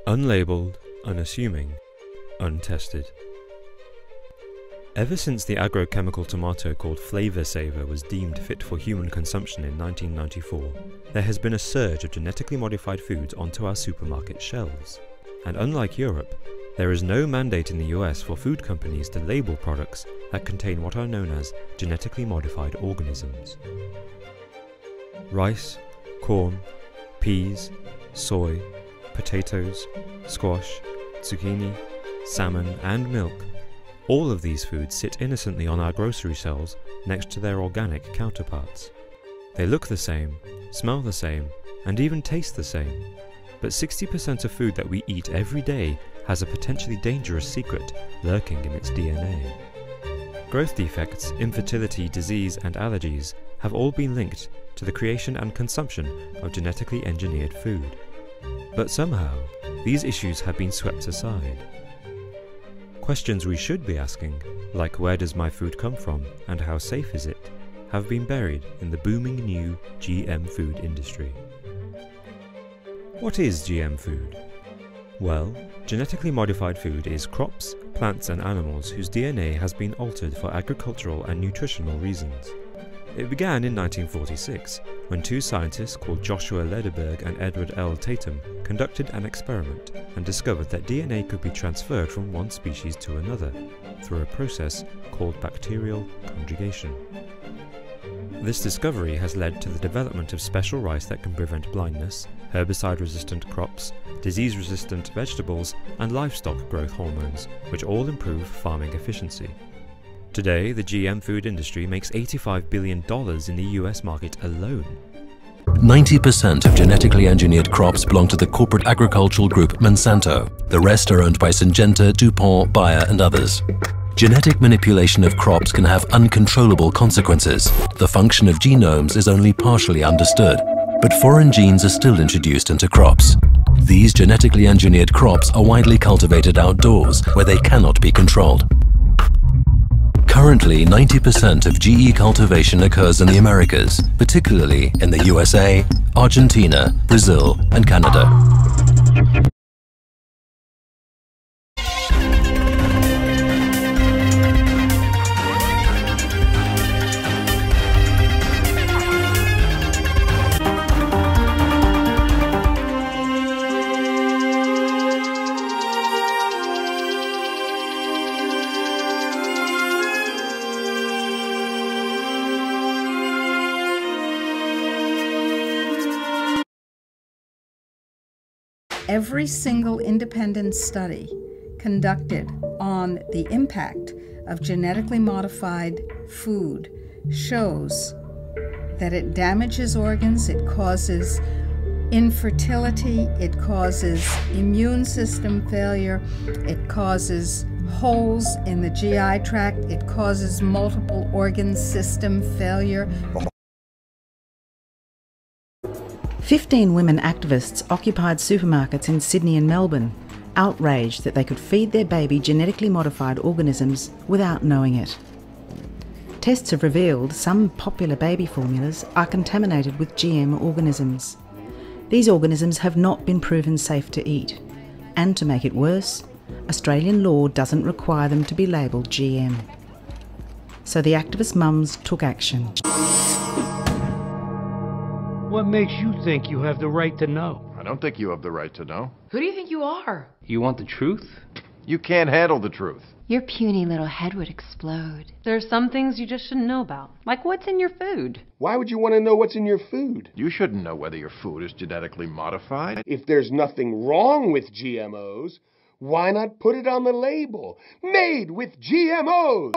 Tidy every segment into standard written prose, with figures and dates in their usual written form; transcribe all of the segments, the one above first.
Unlabeled, unassuming, untested. Ever since the agrochemical tomato called Flavor Saver was deemed fit for human consumption in 1994, there has been a surge of genetically modified foods onto our supermarket shelves. And unlike Europe, there is no mandate in the US for food companies to label products that contain what are known as genetically modified organisms. Rice, corn, peas, soy, potatoes, squash, zucchini, salmon, and milk. All of these foods sit innocently on our grocery shelves next to their organic counterparts. They look the same, smell the same, and even taste the same. But 60% of food that we eat every day has a potentially dangerous secret lurking in its DNA. Growth defects, infertility, disease, and allergies have all been linked to the creation and consumption of genetically engineered food. But somehow, these issues have been swept aside. Questions we should be asking, like where does my food come from and how safe is it, have been buried in the booming new GM food industry. What is GM food? Well, genetically modified food is crops, plants and animals whose DNA has been altered for agricultural and nutritional reasons. It began in 1946, when two scientists called Joshua Lederberg and Edward L. Tatum conducted an experiment and discovered that DNA could be transferred from one species to another through a process called bacterial conjugation. This discovery has led to the development of special rice that can prevent blindness, herbicide-resistant crops, disease-resistant vegetables, and livestock growth hormones, which all improve farming efficiency. Today, the GM food industry makes $85 billion in the US market alone. 90% of genetically engineered crops belong to the corporate agricultural group Monsanto. The rest are owned by Syngenta, DuPont, Bayer and others. Genetic manipulation of crops can have uncontrollable consequences. The function of genomes is only partially understood, but foreign genes are still introduced into crops. These genetically engineered crops are widely cultivated outdoors, where they cannot be controlled. Currently, 90% of GE cultivation occurs in the Americas, particularly in the USA, Argentina, Brazil, and Canada. Every single independent study conducted on the impact of genetically modified food shows that it damages organs, it causes infertility, it causes immune system failure, it causes holes in the GI tract, it causes multiple organ system failure. 15 women activists occupied supermarkets in Sydney and Melbourne, outraged that they could feed their baby genetically modified organisms without knowing it. Tests have revealed some popular baby formulas are contaminated with GM organisms. These organisms have not been proven safe to eat, and to make it worse, Australian law doesn't require them to be labelled GM. So the activist mums took action. What makes you think you have the right to know? I don't think you have the right to know. Who do you think you are? You want the truth? You can't handle the truth. Your puny little head would explode. There's some things you just shouldn't know about, like what's in your food. Why would you want to know what's in your food? You shouldn't know whether your food is genetically modified. If there's nothing wrong with GMOs, why not put it on the label? Made with GMOs!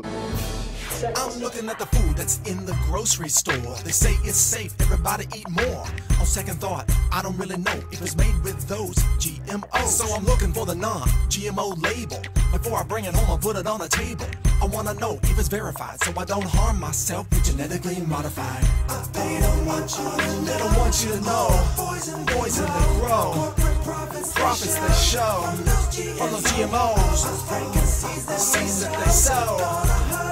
I'm looking at the food that's in the grocery store. They say it's safe, everybody eat more. On second thought, I don't really know if it's made with those GMOs. So I'm looking for the non-GMO label. Before I bring it home, I'll put it on the table. I wanna know if it's verified, so I don't harm myself with genetically modified. They don't want you to know. They don't want you to know. Poison that grow. Profits that show. From those GMOs. Seeds that they sow.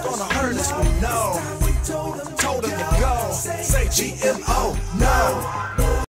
Gonna hurt us, we know. Told them to go. Say GMO, no.